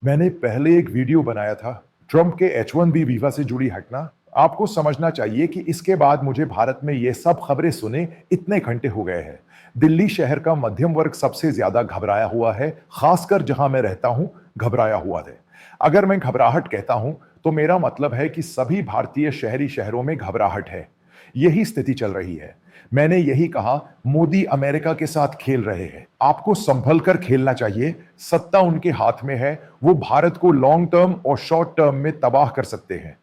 मैंने पहले एक वीडियो बनाया था ट्रंप के H1B वीजा से जुड़ी घटना। आपको समझना चाहिए कि इसके बाद मुझे भारत में ये सब खबरें सुने इतने घंटे हो गए हैं। दिल्ली शहर का मध्यम वर्ग सबसे ज्यादा घबराया हुआ है, खासकर जहां मैं रहता हूं, घबराया हुआ है। अगर मैं घबराहट कहता हूं तो मेरा मतलब है कि सभी भारतीय शहरी शहरों में घबराहट है। यही स्थिति चल रही है। मैंने यही कहा, मोदी अमेरिका के साथ खेल रहे हैं। आपको संभल कर खेलना चाहिए। सत्ता उनके हाथ में है। वो भारत को लॉन्ग टर्म और शॉर्ट टर्म में तबाह कर सकते हैं।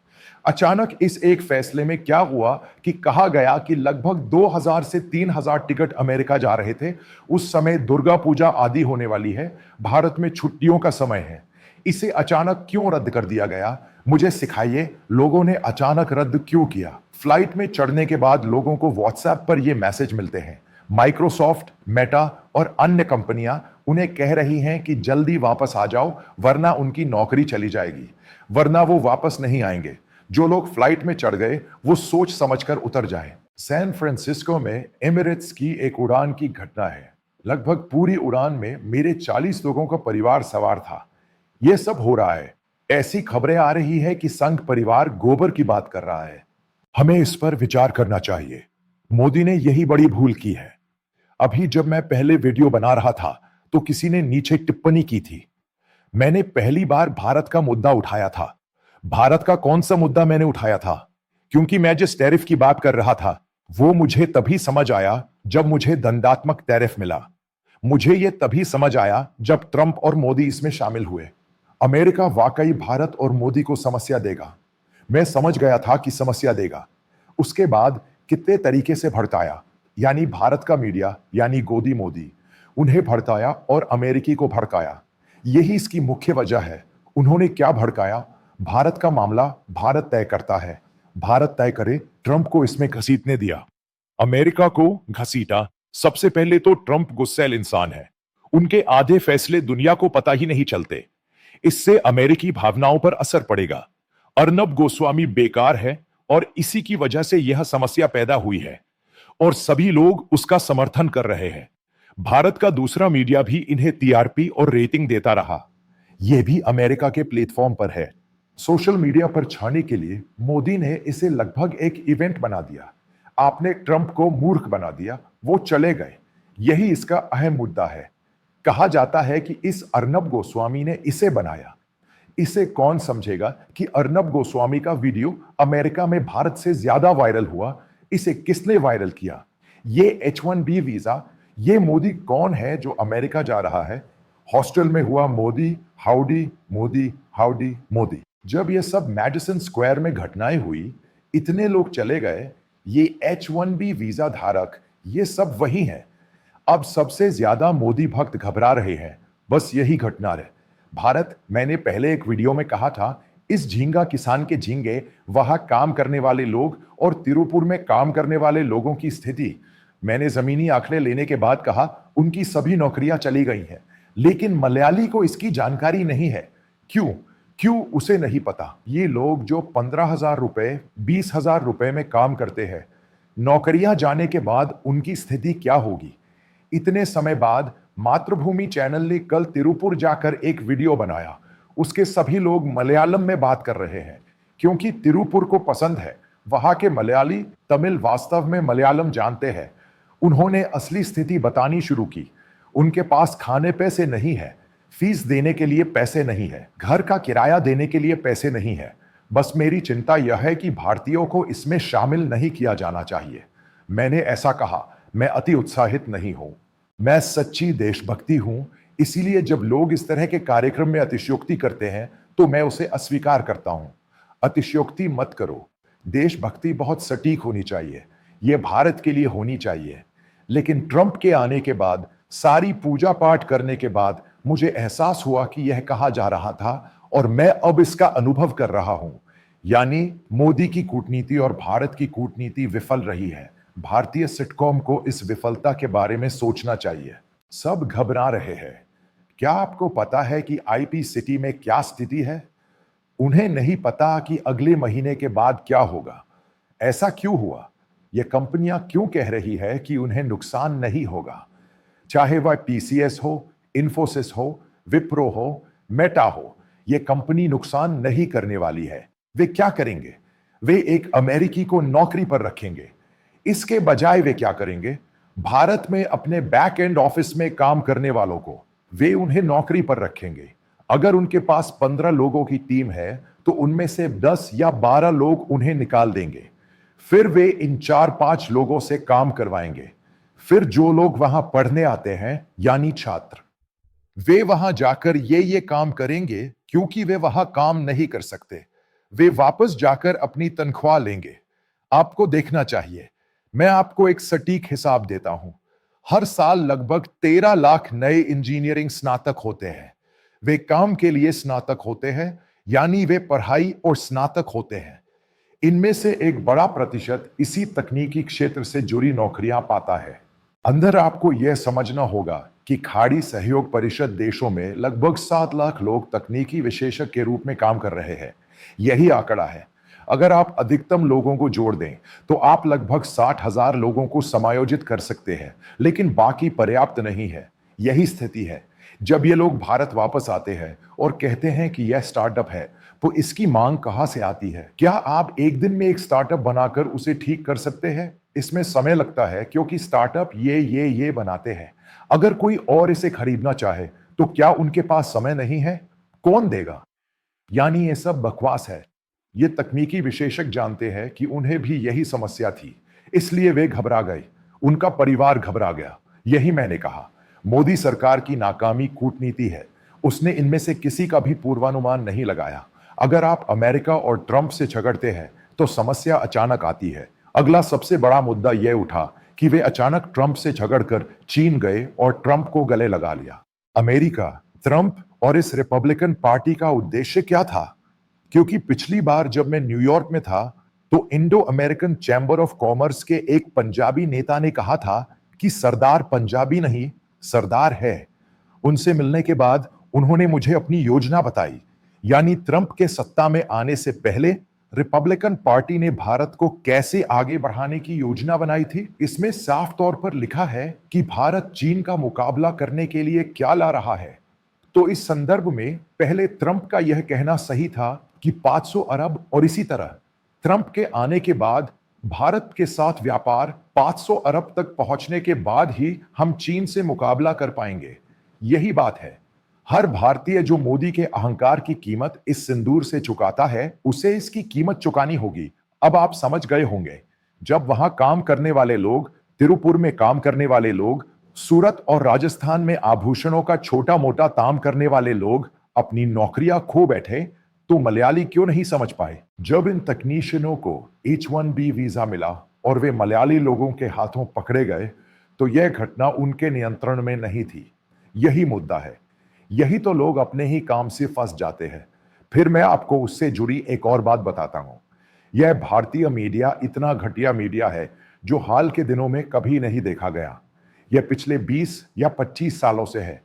अचानक इस एक फैसले में क्या हुआ कि कहा गया कि लगभग 2000 से 3000 टिकट अमेरिका जा रहे थे। उस समय दुर्गा पूजा आदि होने वाली है, भारत में छुट्टियों का समय है। इसे अचानक क्यों रद्द कर दिया गया? मुझे सिखाइए, लोगों ने अचानक रद्द क्यों किया? फ्लाइट में चढ़ने के बाद लोगों को व्हाट्सएप पर यह मैसेज मिलते हैं। माइक्रोसॉफ्ट, मेटा और अन्य कंपनियां उन्हें कह रही हैं कि जल्दी वापस आ जाओ, वरना उनकी नौकरी चली जाएगी, वरना वो वापस नहीं आएंगे। जो लोग फ्लाइट में चढ़ गए वो सोच समझकर उतर जाएं। सैन फ्रांसिस्को में एमिरेट्स की एक उड़ान की घटना है। लगभग पूरी उड़ान में मेरे 40 लोगों का परिवार सवार था। यह सब हो रहा है। ऐसी खबरें आ रही है कि संघ परिवार गोबर की बात कर रहा है। हमें इस पर विचार करना चाहिए। मोदी ने यही बड़ी भूल की है। अभी जब मैं पहले वीडियो बना रहा था तो किसी ने नीचे टिप्पणी की थी। मैंने पहली बार भारत का मुद्दा उठाया था। भारत का कौन सा मुद्दा मैंने उठाया था? क्योंकि मैं जिस टैरिफ की बात कर रहा था वो मुझे तभी समझ आया जब मुझे दंडात्मक टैरिफ मिला। मुझे यह तभी समझ आया जब ट्रंप और मोदी इसमें शामिल हुए। अमेरिका वाकई भारत और मोदी को समस्या देगा। मैं समझ गया था कि समस्या देगा। उसके बाद कितने तरीके से भड़काया, यानी भारत का मीडिया, यानी गोदी मोदी, उन्हें भड़काया और अमेरिकी को भड़काया। यही इसकी मुख्य वजह है। उन्होंने क्या भड़काया? भारत का मामला भारत तय करता है। भारत तय करे, ट्रंप को इसमें घसीटने दिया। अमेरिका को घसीटा। सबसे पहले तो ट्रंप गुस्सैल इंसान है। उनके आधे फैसले दुनिया को पता ही नहीं चलते। इससे अमेरिकी भावनाओं पर असर पड़ेगा। अर्नब गोस्वामी बेकार है और इसी की वजह से यह समस्या पैदा हुई है और सभी लोग उसका समर्थन कर रहे हैं। भारत का दूसरा मीडिया भी इन्हें टीआरपी और रेटिंग देता रहा। यह भी अमेरिका के प्लेटफॉर्म पर है। सोशल मीडिया पर छाने के लिए मोदी ने इसे लगभग एक इवेंट बना दिया। आपने ट्रंप को मूर्ख बना दिया, वो चले गए। यही इसका अहम मुद्दा है। कहा जाता है कि इस अर्नब गोस्वामी ने इसे बनाया। इसे कौन समझेगा कि अर्नब गोस्वामी का वीडियो अमेरिका में भारत से ज्यादा वायरल हुआ? इसे किसने वायरल किया? ये H1B वीजा, ये मोदी कौन है जो अमेरिका जा रहा है? हॉस्टल में हुआ मोदी हाउडी, मोदी हाउडी, मोदी। जब ये सब मैडिसन स्क्वायर में घटनाएं हुई, इतने लोग चले गए। ये H1B वीजा धारक, ये सब वही हैं। अब सबसे ज्यादा मोदी भक्त घबरा रहे हैं। बस यही घटना है। भारत, मैंने पहले एक वीडियो में कहा था, इस झींगा किसान के झींगे, वहां काम करने वाले लोग और तिरुपुर में काम करने वाले लोगों की स्थिति। मैंने जमीनी आंकड़े लेने के बाद कहा उनकी सभी नौकरियां चली गई हैं। लेकिन मलयाली को इसकी जानकारी नहीं है। क्यों? क्यों उसे नहीं पता? ये लोग जो 15,000 रुपए, 20,000 रुपए में काम करते हैं, नौकरियां जाने के बाद उनकी स्थिति क्या होगी? इतने समय बाद मातृभूमि चैनल ने कल तिरुपुर जाकर एक वीडियो बनाया। उसके सभी लोग मलयालम में बात कर रहे हैं क्योंकि तिरुपुर को पसंद है। वहां के मलयाली तमिल वास्तव में मलयालम जानते हैं। उन्होंने असली स्थिति बतानी शुरू की। उनके पास खाने पैसे नहीं है, फीस देने के लिए पैसे नहीं है, घर का किराया देने के लिए पैसे नहीं है। बस मेरी चिंता यह है कि भारतीयों को इसमें शामिल नहीं किया जाना चाहिए। मैंने ऐसा कहा। मैं अति उत्साहित नहीं हूं। मैं सच्ची देशभक्ति हूं। इसीलिए जब लोग इस तरह के कार्यक्रम में अतिशयोक्ति करते हैं तो मैं उसे अस्वीकार करता हूं। अतिशयोक्ति मत करो। देशभक्ति बहुत सटीक होनी चाहिए। यह भारत के लिए होनी चाहिए। लेकिन ट्रंप के आने के बाद, सारी पूजा पाठ करने के बाद मुझे एहसास हुआ कि यह कहा जा रहा था और मैं अब इसका अनुभव कर रहा हूं। यानी मोदी की कूटनीति और भारत की कूटनीति विफल रही है। भारतीय सिटकॉम को इस विफलता के बारे में सोचना चाहिए। सब घबरा रहे हैं। क्या आपको पता है कि आईपी सिटी में क्या स्थिति है? उन्हें नहीं पता कि अगले महीने के बाद क्या होगा। ऐसा क्यों हुआ? यह कंपनियां क्यों कह रही है कि उन्हें नुकसान नहीं होगा? चाहे वह पीसीएस हो, इन्फोसिस हो, विप्रो हो, मेटा हो, ये कंपनी नुकसान नहीं करने वाली है। वे क्या करेंगे? वे एक अमेरिकी को नौकरी पर रखेंगे। इसके बजाय वे क्या करेंगे? भारत में अपने बैक एंड ऑफिस में काम करने वालों को वे उन्हें नौकरी पर रखेंगे। अगर उनके पास 15 लोगों की टीम है तो उनमें से 10 या 12 लोग उन्हें निकाल देंगे। फिर वे इन 4-5 लोगों से काम करवाएंगे। फिर जो लोग वहां पढ़ने आते हैं यानी छात्र, वे वहां जाकर ये काम करेंगे क्योंकि वे वहां काम नहीं कर सकते। वे वापस जाकर अपनी तनख्वाह लेंगे। आपको देखना चाहिए। मैं आपको एक सटीक हिसाब देता हूं। हर साल लगभग 13 लाख नए इंजीनियरिंग स्नातक होते हैं। वे काम के लिए स्नातक होते हैं, यानी वे पढ़ाई और स्नातक होते हैं। इनमें से एक बड़ा प्रतिशत इसी तकनीकी क्षेत्र से जुड़ी नौकरियां पाता है। अंदर आपको यह समझना होगा कि खाड़ी सहयोग परिषद देशों में लगभग 7 लाख लोग तकनीकी विशेषज्ञ के रूप में काम कर रहे हैं। यही आंकड़ा है। अगर आप अधिकतम लोगों को जोड़ दें तो आप लगभग 60,000 लोगों को समायोजित कर सकते हैं, लेकिन बाकी पर्याप्त नहीं है। यही स्थिति है। जब ये लोग भारत वापस आते हैं और कहते हैं कि यह स्टार्टअप है, तो इसकी मांग कहां से आती है? क्या आप एक दिन में एक स्टार्टअप बनाकर उसे ठीक कर सकते हैं? इसमें समय लगता है क्योंकि स्टार्टअप ये बनाते हैं। अगर कोई और इसे खरीदना चाहे तो क्या उनके पास समय नहीं है? कौन देगा? यानी ये सब बकवास है। ये तकनीकी विशेषज्ञ जानते हैं कि उन्हें भी यही समस्या थी, इसलिए वे घबरा गए। उनका परिवार घबरा गया। यही मैंने कहा, मोदी सरकार की नाकामी कूटनीति है। उसने इनमें से किसी का भी पूर्वानुमान नहीं लगाया। अगर आप अमेरिका और ट्रंप से झगड़ते हैं तो समस्या अचानक आती है। अगला सबसे बड़ा मुद्दा यह उठा कि वे अचानक ट्रंप से झगड़कर चीन गए और ट्रंप को गले लगा लिया। अमेरिका, ट्रंप और इस रिपब्लिकन पार्टी का उद्देश्य क्या था? क्योंकि पिछली बार जब मैं न्यूयॉर्क में था तो Indo American chamber of commerce के एक पंजाबी नेता ने कहा था कि सरदार पंजाबी नहीं, सरदार है। उनसे मिलने के बाद उन्होंने मुझे अपनी योजना बताई। यानी ट्रंप के सत्ता में आने से पहले रिपब्लिकन पार्टी ने भारत को कैसे आगे बढ़ाने की योजना बनाई थी। इसमें साफ तौर पर लिखा है कि भारत चीन का मुकाबला करने के लिए क्या ला रहा है। तो इस संदर्भ में पहले ट्रंप का यह कहना सही था कि 500 अरब, और इसी तरह ट्रंप के आने के बाद भारत के साथ व्यापार 500 अरब तक पहुंचने के बाद ही हम चीन से मुकाबला कर पाएंगे। यही बात है। हर भारतीय जो मोदी के अहंकार की कीमत इस सिंदूर से चुकाता है, उसे इसकी कीमत चुकानी होगी। अब आप समझ गए होंगे। जब वहां काम करने वाले लोग, तिरुपुर में काम करने वाले लोग, सूरत और राजस्थान में आभूषणों का छोटा मोटा ताम करने वाले लोग अपनी नौकरियां खो बैठे, तो मलयाली क्यों नहीं समझ पाए? जब इन तकनीशियनों को H1B वीजा मिला और वे मलयाली लोगों के हाथों पकड़े गए, तो यह घटना उनके नियंत्रण में नहीं थी। यही मुद्दा है। यही तो लोग अपने ही काम से फंस जाते हैं। फिर मैं आपको उससे जुड़ी एक और बात बताता हूं। यह भारतीय मीडिया इतना घटिया मीडिया है जो हाल के दिनों में कभी नहीं देखा गया। यह पिछले 20 या 25 सालों से है।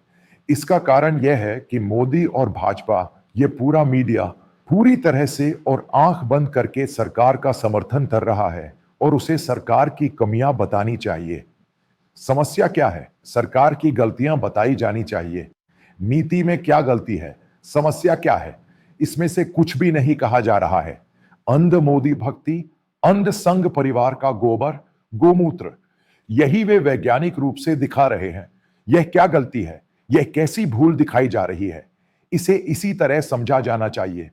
इसका कारण यह है कि मोदी और भाजपा, ये पूरा मीडिया पूरी तरह से और आंख बंद करके सरकार का समर्थन कर रहा है और उसे सरकार की कमियां बतानी चाहिए। समस्या क्या है? सरकार की गलतियां बताई जानी चाहिए। नीति में क्या गलती है? समस्या क्या है? इसमें से कुछ भी नहीं कहा जा रहा है। अंध मोदी भक्ति, अंध संघ परिवार का गोबर, गोमूत्र, यही वे वैज्ञानिक रूप से दिखा रहे हैं। यह क्या गलती है? यह कैसी भूल दिखाई जा रही है? इसे इसी तरह समझा जाना चाहिए।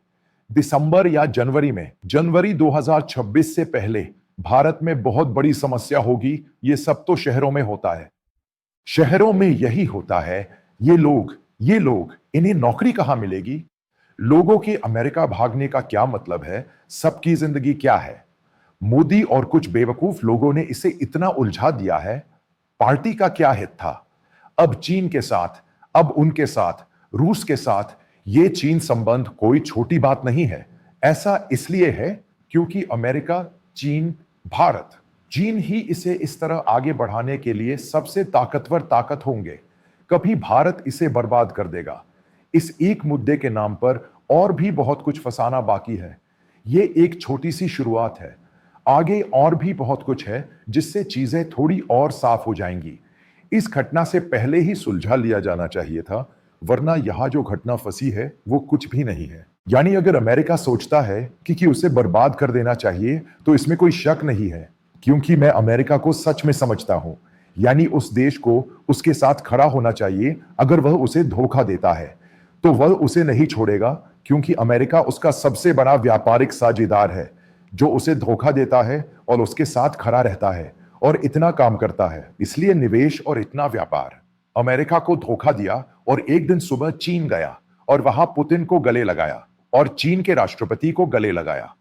दिसंबर या जनवरी 2026 से पहले भारत में बहुत बड़ी समस्या होगी। ये सब तो शहरों में होता है। शहरों में यही होता है। ये लोग, इन्हें नौकरी कहां मिलेगी? लोगों के अमेरिका भागने का क्या मतलब है? सबकी जिंदगी क्या है? मोदी और कुछ बेवकूफ लोगों ने इसे इतना उलझा दिया है। पार्टी का क्या हित था? अब चीन के साथ, अब उनके साथ, रूस के साथ, ये चीन संबंध कोई छोटी बात नहीं है। ऐसा इसलिए है क्योंकि अमेरिका, चीन, भारत, चीन ही इसे इस तरह आगे बढ़ाने के लिए सबसे ताकतवर ताकत होंगे। कभी भारत इसे बर्बाद कर देगा। इस एक मुद्दे के नाम पर और भी बहुत कुछ फसाना बाकी है। ये एक छोटी सी शुरुआत है। आगे और भी बहुत कुछ है जिससे चीजें थोड़ी और साफ हो जाएंगी। इस घटना से पहले ही सुलझा लिया जाना चाहिए था। वरना यहाँ जो घटना फंसी है वो कुछ भी नहीं है। यानी अगर अमेरिका सोचता है कि उसे बर्बाद कर देना चाहिए तो इसमें कोई शक नहीं है, क्योंकि मैं अमेरिका को सच में समझता हूं। यानी उस देश को उसके साथ खड़ा होना चाहिए। अगर वह उसे धोखा देता है तो वह उसे नहीं छोड़ेगा, क्योंकि अमेरिका उसका सबसे बड़ा व्यापारिक साझेदार है जो उसे धोखा देता है और उसके साथ खड़ा रहता है और इतना काम करता है। इसलिए निवेश और इतना व्यापार। अमेरिका को धोखा दिया और एक दिन सुबह चीन गया और वहां पुतिन को गले लगाया और चीन के राष्ट्रपति को गले लगाया।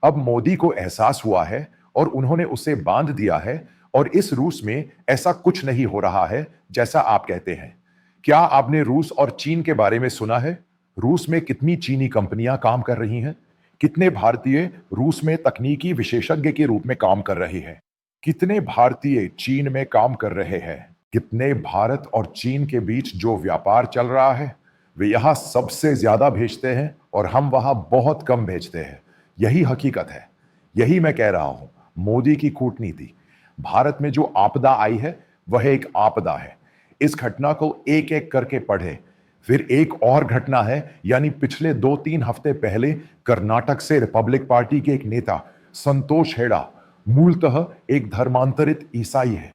अब मोदी को एहसास हुआ है और उन्होंने उसे बांध दिया है और इस रूस में ऐसा कुछ नहीं हो रहा है जैसा आप कहते हैं। क्या आपने रूस और चीन के बारे में सुना है? रूस में कितनी चीनी कंपनियां काम कर रही हैं? कितने भारतीय रूस में तकनीकी विशेषज्ञ के रूप में काम कर रहे हैं? कितने भारतीय चीन में काम कर रहे हैं? कितने भारत और चीन के बीच जो व्यापार चल रहा है, वे यहां सबसे ज्यादा भेजते हैं और हम वहां बहुत कम भेजते हैं। यही हकीकत है। यही मैं कह रहा हूं। मोदी की कूटनीति। भारत में जो आपदा आई है वह एक आपदा है। इस घटना को एक एक करके पढ़े। फिर एक और घटना है, यानी पिछले 2-3 हफ्ते पहले कर्नाटक से रिपब्लिक पार्टी के एक नेता संतोष हेड़ा मूलतः एक धर्मांतरित ईसाई है।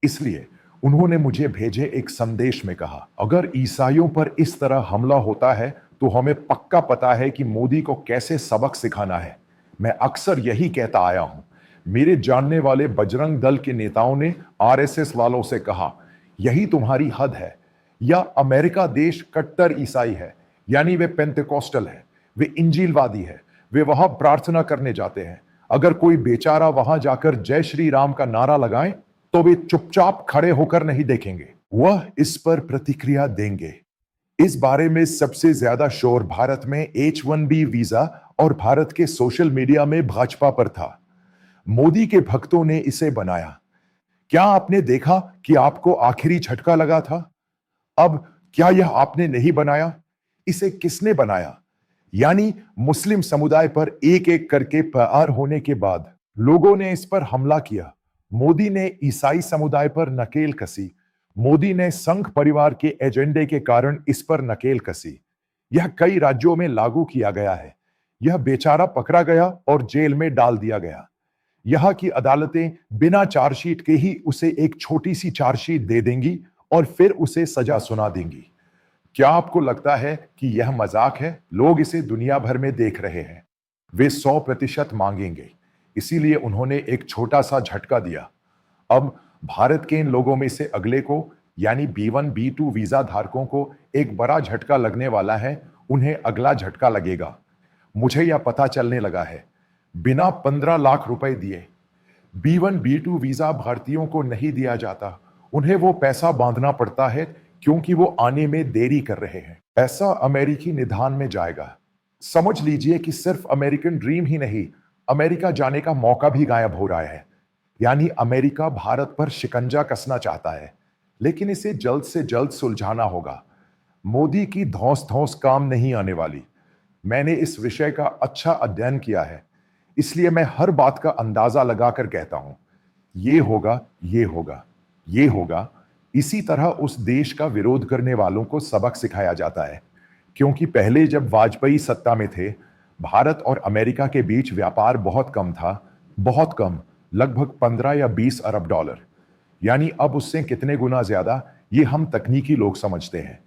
इसलिए उन्होंने मुझे भेजे एक संदेश में कहा, अगर ईसाइयों पर इस तरह हमला होता है तो हमें पक्का पता है कि मोदी को कैसे सबक सिखाना है। मैं अक्सर यही कहता आया हूं। मेरे जानने वाले बजरंग दल के नेताओं ने आरएसएस वालों से कहा, यही तुम्हारी हद है। या अमेरिका देश कट्टर ईसाई है, यानी वे पेंटेकोस्टल है, वे इंजीलवादी है, वे वहां प्रार्थना करने जाते हैं। अगर कोई बेचारा वहां जाकर जय श्री राम का नारा लगाए तो वे चुपचाप खड़े होकर नहीं देखेंगे, वह इस पर प्रतिक्रिया देंगे। इस बारे में सबसे ज्यादा शोर भारत में H1B वीजा और भारत के सोशल मीडिया में भाजपा पर था। मोदी के भक्तों ने इसे बनाया। क्या आपने देखा कि आपको आखिरी झटका लगा था? अब क्या यह आपने नहीं बनाया? इसे किसने बनाया? यानी मुस्लिम समुदाय पर एक एक करके प्रहार होने के बाद लोगों ने इस पर हमला किया। मोदी ने ईसाई समुदाय पर नकेल कसी। मोदी ने संघ परिवार के एजेंडे के कारण इस पर नकेल कसी। यह कई राज्यों में लागू किया गया है। यह बेचारा पकड़ा गया और जेल में डाल दिया गया। यहां की अदालतें बिना चार्जशीट के ही उसे एक छोटी सी चार्जशीट दे देंगी और फिर उसे सजा सुना देंगी। क्या आपको लगता है कि यह मजाक है? लोग इसे दुनिया भर में देख रहे हैं। वे 100% मांगेंगे। इसीलिए उन्होंने एक छोटा सा झटका दिया। अब भारत के इन लोगों में से अगले को, यानी B1 B2 वीजा धारकों को एक बड़ा झटका लगने वाला है। उन्हें अगला झटका लगेगा। मुझे यह पता चलने लगा है। बिना 15 लाख रुपए दिए B1 B2 वीजा भारतीयों को नहीं दिया जाता। उन्हें वो पैसा बांधना पड़ता है क्योंकि वो आने में देरी कर रहे हैं। पैसा अमेरिकी निधान में जाएगा। समझ लीजिए कि सिर्फ अमेरिकन ड्रीम ही नहीं, अमेरिका जाने का मौका भी गायब हो रहा है। यानी अमेरिका भारत पर शिकंजा कसना चाहता है, लेकिन इसे जल्द से जल्द सुलझाना होगा। मोदी की धौंस धौंस काम नहीं आने वाली। मैंने इस विषय का अच्छा अध्ययन किया है, इसलिए मैं हर बात का अंदाजा लगाकर कहता हूं, ये होगा, ये होगा, ये होगा। इसी तरह उस देश का विरोध करने वालों को सबक सिखाया जाता है, क्योंकि पहले जब वाजपेयी सत्ता में थे, भारत और अमेरिका के बीच व्यापार बहुत कम था। बहुत कम, लगभग 15 या 20 अरब डॉलर। यानी अब उससे कितने गुना ज्यादा, ये हम तकनीकी लोग समझते हैं।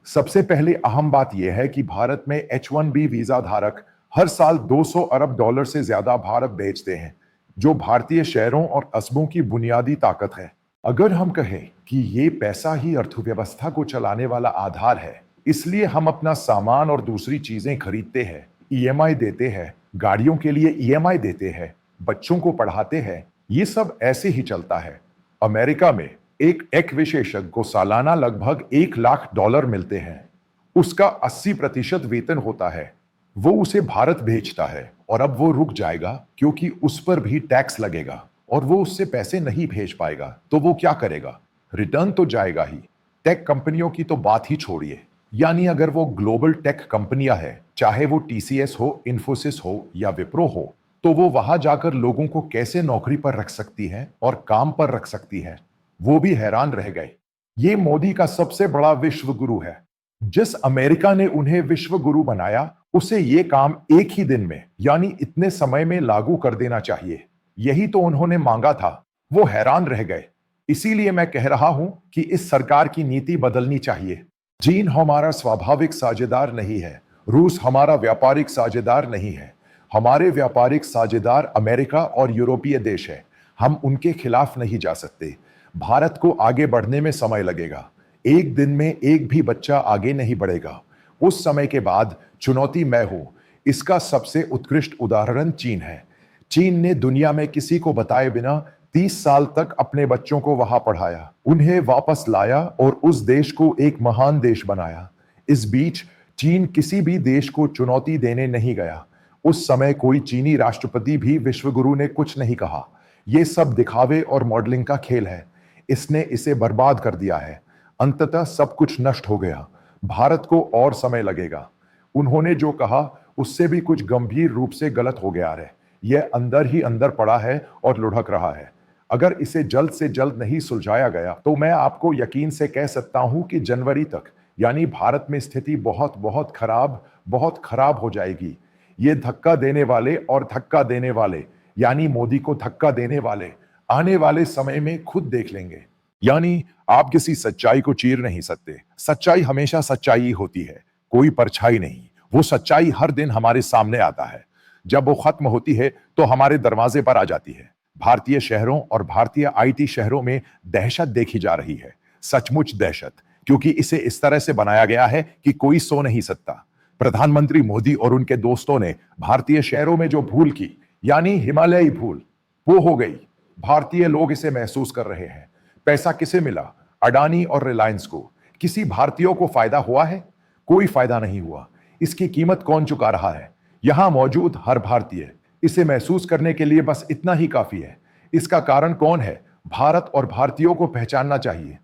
सबसे पहले अहम बात यह है कि भारत में H1B वीजा धारक हर साल 200 अरब डॉलर से ज्यादा भारत बेचते हैं, जो भारतीय शहरों और कस्बों की बुनियादी ताकत है। अगर हम कहें कि ये पैसा ही अर्थव्यवस्था को चलाने वाला आधार है, इसलिए हम अपना सामान और दूसरी चीजें खरीदते हैं, EMI देते हैं, गाड़ियों के लिए EMI देते हैं, बच्चों को पढ़ाते हैं, ये सब ऐसे ही चलता है। अमेरिका में एक टेक विशेषज्ञ को सालाना लगभग 1 लाख डॉलर मिलते हैं। उसका 80% वेतन होता है। वो उसे भारत भेजता है और अब वो रुक जाएगा क्योंकि उस पर भी टैक्स लगेगा और वो उससे पैसे नहीं भेज पाएगा। तो वो क्या करेगा? रिटर्न तो जाएगा ही। टेक कंपनियों की तो बात ही छोड़िए। यानी अगर वो ग्लोबल टेक कंपनियां हैं, चाहे वो TCS हो, इन्फोसिस हो या विप्रो हो, तो वो वहां जाकर लोगों को कैसे नौकरी पर रख सकती है और काम पर रख सकती है, वो भी हैरान रह गए। ये मोदी का सबसे बड़ा विश्व गुरु है। जिस अमेरिका ने उन्हें विश्व गुरु बनाया, उसे ये काम एक ही दिन में यानी इतने समय में लागू कर देना चाहिए। यही तो उन्होंने मांगा था। वो हैरान रह गए। इसीलिए मैं कह रहा हूं कि इस सरकार की नीति बदलनी चाहिए। चीन हमारा स्वाभाविक साझेदार नहीं है। रूस हमारा व्यापारिक साझेदार नहीं है। हमारे व्यापारिक साझेदार अमेरिका और यूरोपीय देश है। हम उनके खिलाफ नहीं जा सकते। भारत को आगे बढ़ने में समय लगेगा। एक दिन में एक भी बच्चा आगे नहीं बढ़ेगा। उस समय के बाद चुनौती मैं हूं। इसका सबसे उत्कृष्ट उदाहरण चीन है। चीन ने दुनिया में किसी को बताए बिना 30 साल तक अपने बच्चों को वहां पढ़ाया, उन्हें वापस लाया और उस देश को एक महान देश बनाया। इस बीच चीन किसी भी देश को चुनौती देने नहीं गया। उस समय कोई चीनी राष्ट्रपति भी विश्वगुरु ने कुछ नहीं कहा। यह सब दिखावे और मॉडलिंग का खेल है। इसने इसे बर्बाद कर दिया है। अंततः सब कुछ नष्ट हो गया। भारत को और समय लगेगा। उन्होंने जो कहा उससे भी कुछ गंभीर रूप से गलत हो गया है। यह अंदर ही अंदर पड़ा है और लुढ़क रहा है। अगर इसे जल्द से जल्द नहीं सुलझाया गया तो मैं आपको यकीन से कह सकता हूं कि जनवरी तक यानी भारत में स्थिति बहुत बहुत खराब हो जाएगी। ये धक्का देने वाले और धक्का देने वाले यानी मोदी को धक्का देने वाले आने वाले समय में खुद देख लेंगे। यानी आप किसी सच्चाई को चीर नहीं सकते। सच्चाई हमेशा सच्चाई ही होती है, कोई परछाई नहीं। वो सच्चाई हर दिन हमारे सामने आता है। जब वो खत्म होती है तो हमारे दरवाजे पर आ जाती है। भारतीय शहरों और भारतीय आईटी शहरों में दहशत देखी जा रही है। सचमुच दहशत, क्योंकि इसे इस तरह से बनाया गया है कि कोई सो नहीं सकता। प्रधानमंत्री मोदी और उनके दोस्तों ने भारतीय शहरों में जो भूल की, यानी हिमालयी भूल, वो हो गई। भारतीय लोग इसे महसूस कर रहे हैं। पैसा किसे मिला? अडानी और रिलायंस को। किसी भारतीयों को फायदा हुआ है? कोई फायदा नहीं हुआ। इसकी कीमत कौन चुका रहा है? यहां मौजूद हर भारतीय। इसे महसूस करने के लिए बस इतना ही काफी है। इसका कारण कौन है? भारत और भारतीयों को पहचानना चाहिए।